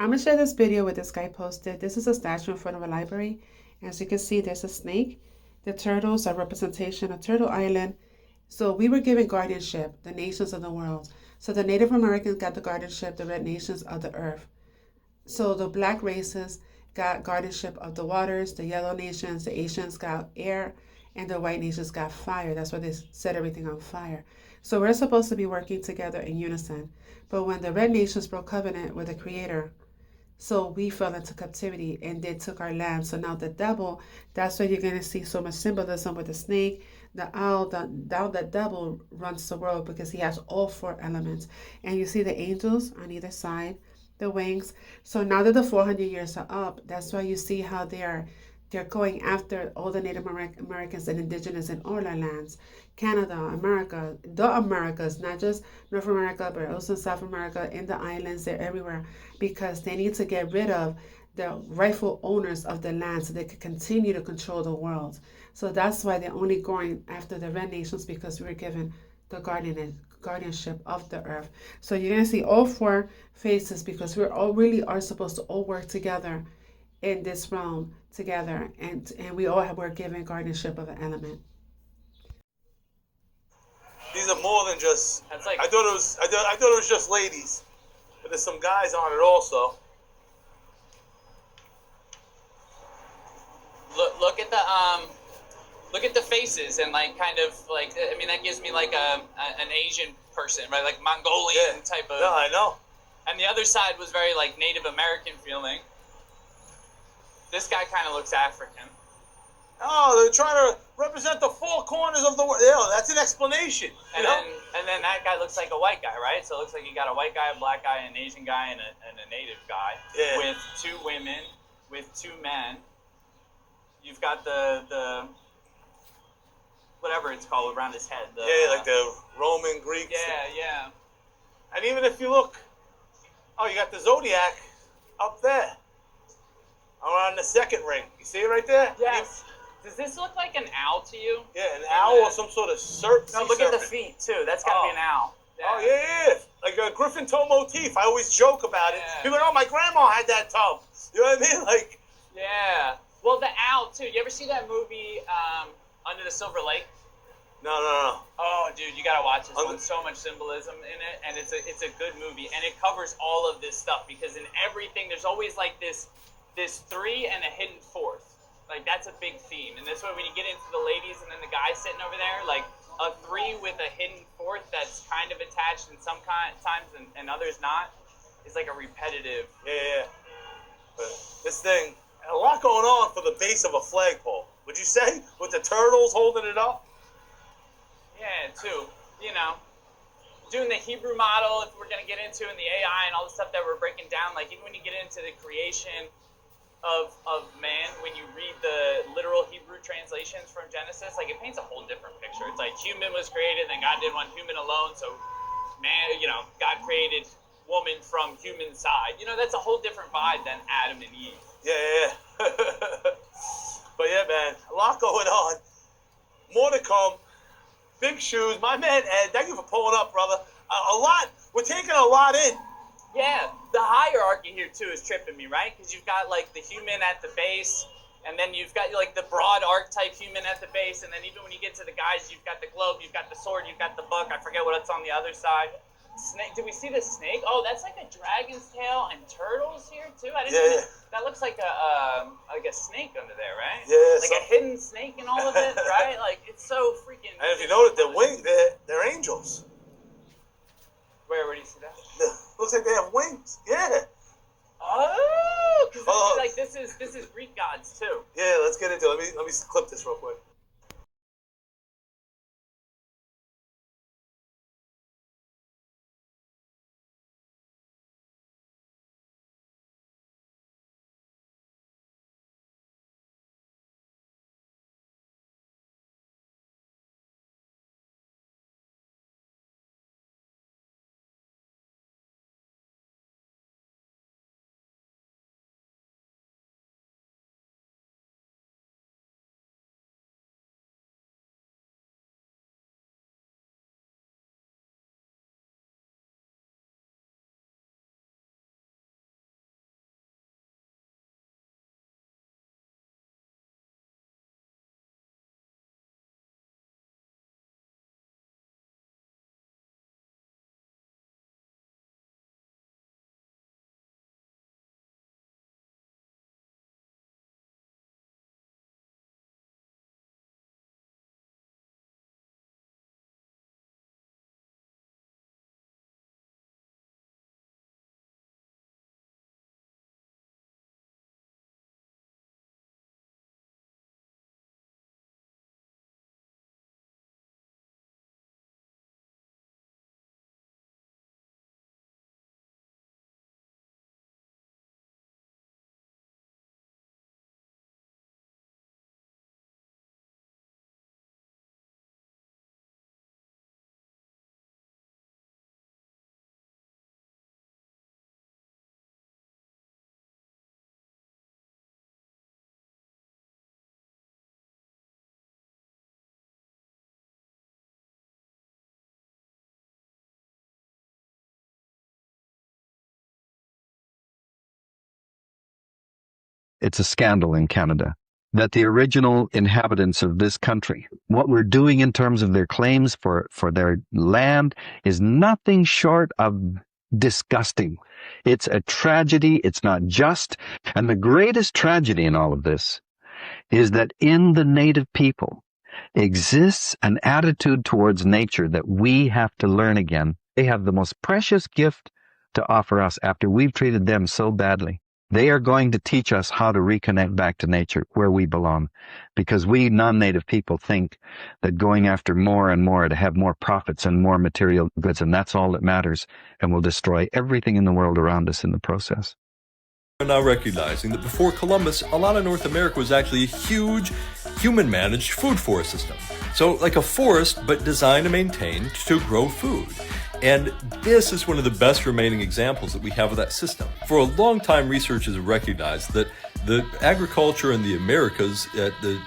I'm gonna share this video with this guy posted. This is a statue in front of a library. As you can see, there's a snake. The turtles are representation of Turtle Island. So we were given guardianship, the nations of the world. So the Native Americans got the guardianship, the red nations of the earth. So the black races got guardianship of the waters, the yellow nations, the Asians got air, and the white nations got fire. That's why they set everything on fire. So we're supposed to be working together in unison. But when the red nations broke covenant with the Creator, so we fell into captivity and they took our land. So now the devil, that's why you're going to see so much symbolism with the snake, the owl, the devil runs the world because he has all four elements. And you see the angels on either side, the wings. So now that the 400 years are up, that's why you see how they're going after all the Native Americans and indigenous in all our lands. Canada, America, the Americas, not just North America, but also South America, in the islands, they're everywhere because they need to get rid of the rightful owners of the land so they can continue to control the world. So that's why they're only going after the red nations because we were given the guardianship of the earth. So you're gonna see all four faces because we all really are supposed to all work together in this realm together, and we all were given guardianship of an element. These are more than just. That's like. I thought it was just ladies, but there's some guys on it also. Look at the faces and like kind of like, I mean, that gives me like an Asian person, right? Like Mongolian type of. Yeah, I know. And the other side was very like Native American feeling. This guy kind of looks African. Oh, they're trying to represent the four corners of the world. Yeah, that's an explanation. And then that guy looks like a white guy, right? So it looks like you got a white guy, a black guy, an Asian guy, and a native guy. Yeah. With two women, with two men. You've got the whatever it's called around his head. Like the Roman Greek. Yeah. And even if you look, you got the zodiac up there. Around the second ring. You see it right there? Yes. Does this look like an owl to you? Yeah, an owl or some sort of serpent. No, look at the feet too. That's gotta be an owl. Yeah. Oh yeah. Like a griffin toe motif. I always joke about it. People go, my grandma had that toe. You know what I mean? Like. Yeah. Well, the owl too. You ever see that movie Under the Silver Lake? No. Oh, dude, you gotta watch this one. So much symbolism in it, and it's a good movie, and it covers all of this stuff because in everything there's always like this three and a hidden fourth. Like that's a big theme, and that's why when you get into the ladies and then the guy sitting over there, like a three with a hidden fourth that's kind of attached in some times and others not, is like a repetitive. Yeah. But this thing, a lot going on for the base of a flagpole. Would you say with the turtles holding it up? Yeah, too. You know, doing the Hebrew model, if we're gonna get into, and the AI and all the stuff that we're breaking down, like even when you get into the creation of man, when you read the literal Hebrew translations from Genesis, like it paints a whole different picture. It's like human was created, then God didn't want human alone, so man, God created woman from human side. That's a whole different vibe than Adam and Eve. Yeah. But yeah, man, a lot going on. More to come. Big shoes. My man Ed, thank you for pulling up, brother. A lot. We're taking a lot in. Yeah, the hierarchy here too is tripping me, right? Because you've got like the human at the base, and then you've got like the broad archetype human at the base, and then even when you get to the guys, you've got the globe, you've got the sword, you've got the book. I forget what's on the other side. Snake. Did we see the snake? Oh, that's like a dragon's tail and turtles here too. I didn't. Yeah. That looks like a snake under there, right? Yeah. Like a hidden snake in all of it, right? Like it's so freaking. And if you notice, their wings, they're angels. Where do you see that? Looks like they have wings. Yeah. Oh, because like this is Greek gods too. Yeah, let's get into it. Let me clip this real quick. it's a scandal in Canada that the original inhabitants of this country, what we're doing in terms of their claims for their land is nothing short of disgusting. It's a tragedy. It's not just. And the greatest tragedy in all of this is that in the native people exists an attitude towards nature that we have to learn again. They have the most precious gift to offer us after we've treated them so badly. They are going to teach us how to reconnect back to nature, where we belong. Because we non-native people think that going after more and more to have more profits and more material goods, and that's all that matters, and will destroy everything in the world around us in the process. We're now recognizing that before Columbus, a lot of North America was actually a huge human-managed food forest system. So like a forest, but designed and maintained to grow food. And this is one of the best remaining examples that we have of that system. For a long time, researchers have recognized that the agriculture in the Americas at the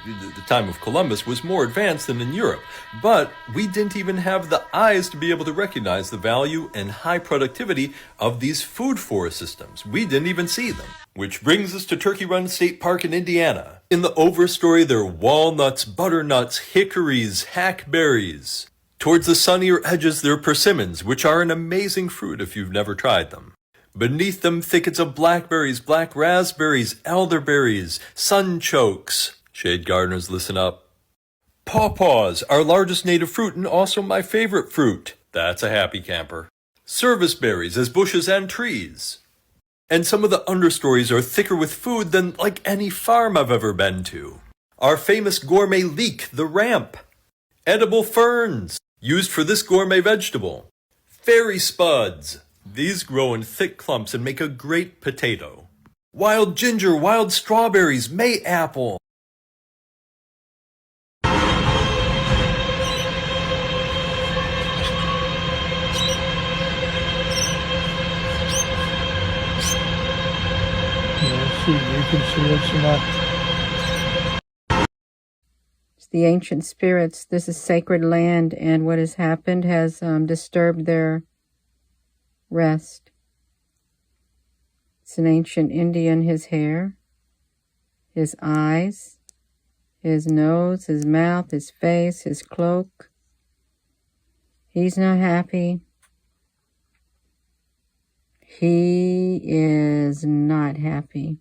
time of Columbus was more advanced than in Europe. But we didn't even have the eyes to be able to recognize the value and high productivity of these food forest systems. We didn't even see them. Which brings us to Turkey Run State Park in Indiana. In the overstory, there are walnuts, butternuts, hickories, hackberries. Towards the sunnier edges, there are persimmons, which are an amazing fruit if you've never tried them. Beneath them, thickets of blackberries, black raspberries, elderberries, sunchokes. Shade gardeners, listen up. Pawpaws, our largest native fruit and also my favorite fruit. That's a happy camper. Service berries as bushes and trees. And some of the understories are thicker with food than like any farm I've ever been to. Our famous gourmet leek, the ramp. Edible ferns, used for this gourmet vegetable. Fairy spuds. These grow in thick clumps and make a great potato. Wild ginger, wild strawberries, May apple. The ancient spirits, this is sacred land, and what has happened has disturbed their rest. It's an ancient Indian, his hair, his eyes, his nose, his mouth, his face, his cloak. He's not happy. He is not happy.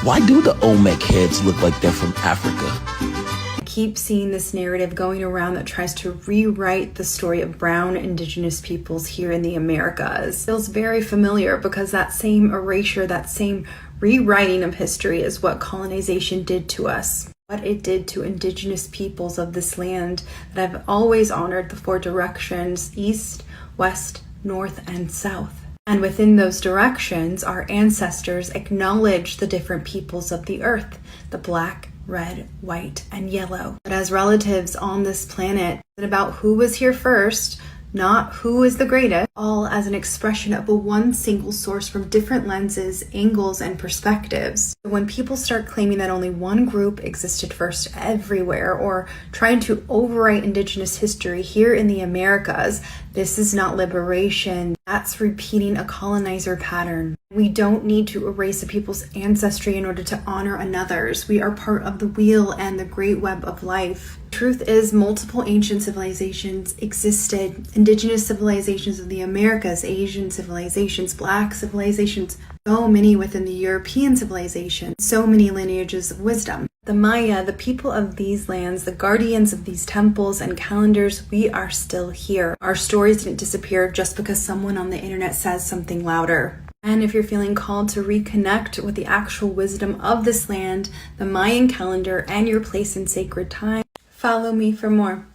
Why do the Olmec heads look like they're from Africa? I keep seeing this narrative going around that tries to rewrite the story of brown indigenous peoples here in the Americas. It feels very familiar because that same erasure, that same rewriting of history is what colonization did to us. What it did to indigenous peoples of this land that have always honored the four directions, east, west, north, and south. And within those directions, our ancestors acknowledged the different peoples of the earth, the black, red, white, and yellow. But as relatives on this planet, it's about who was here first, not who is the greatest, all as an expression of a one single source from different lenses, angles, and perspectives. When people start claiming that only one group existed first everywhere, or trying to overwrite indigenous history here in the Americas, this is not liberation. That's repeating a colonizer pattern. We don't need to erase a people's ancestry in order to honor another's. We are part of the wheel and the great web of life. Truth is, multiple ancient civilizations existed. Indigenous civilizations of the Americas, Asian civilizations, Black civilizations, so many within the European civilization, so many lineages of wisdom. The Maya, the people of these lands, the guardians of these temples and calendars, we are still here. Our stories didn't disappear just because someone on the internet says something louder. And if you're feeling called to reconnect with the actual wisdom of this land, the Mayan calendar, and your place in sacred time, follow me for more.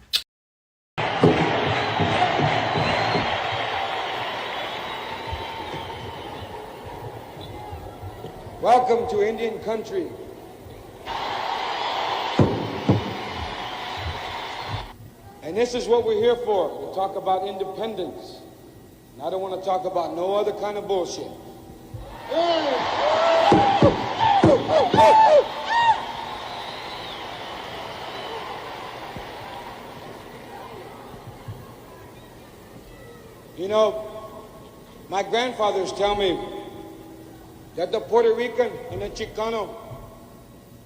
Welcome to Indian country. And this is what we're here for, to talk about independence. And I don't want to talk about no other kind of bullshit. You know, my grandfathers tell me that the Puerto Rican and the Chicano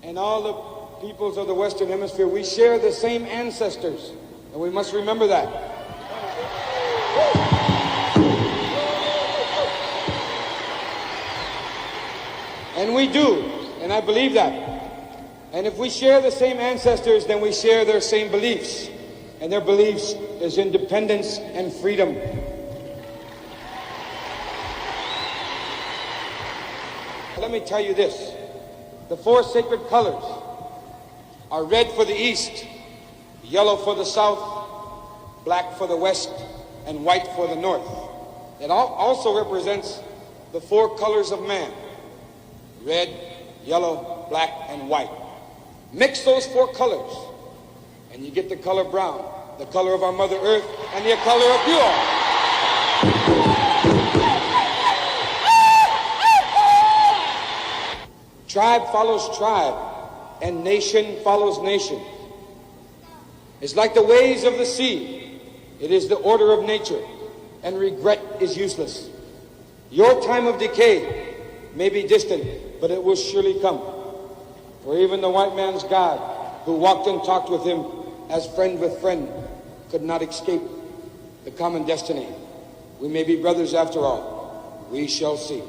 and all the peoples of the Western Hemisphere, we share the same ancestors, and we must remember that. And we do, and I believe that. And if we share the same ancestors, then we share their same beliefs. And their beliefs is independence and freedom. Let me tell you this. The four sacred colors are red for the east, yellow for the south, black for the west, and white for the north. It also represents the four colors of man: red, yellow, black, and white. Mix those four colors, and you get the color brown, the color of our Mother Earth, and the color of you all. Tribe follows tribe, and nation follows nation. It's like the waves of the sea. It is the order of nature, and regret is useless. Your time of decay may be distant, but it will surely come. For even the white man's God, who walked and talked with him as friend with friend, could not escape the common destiny. We may be brothers after all. We shall see.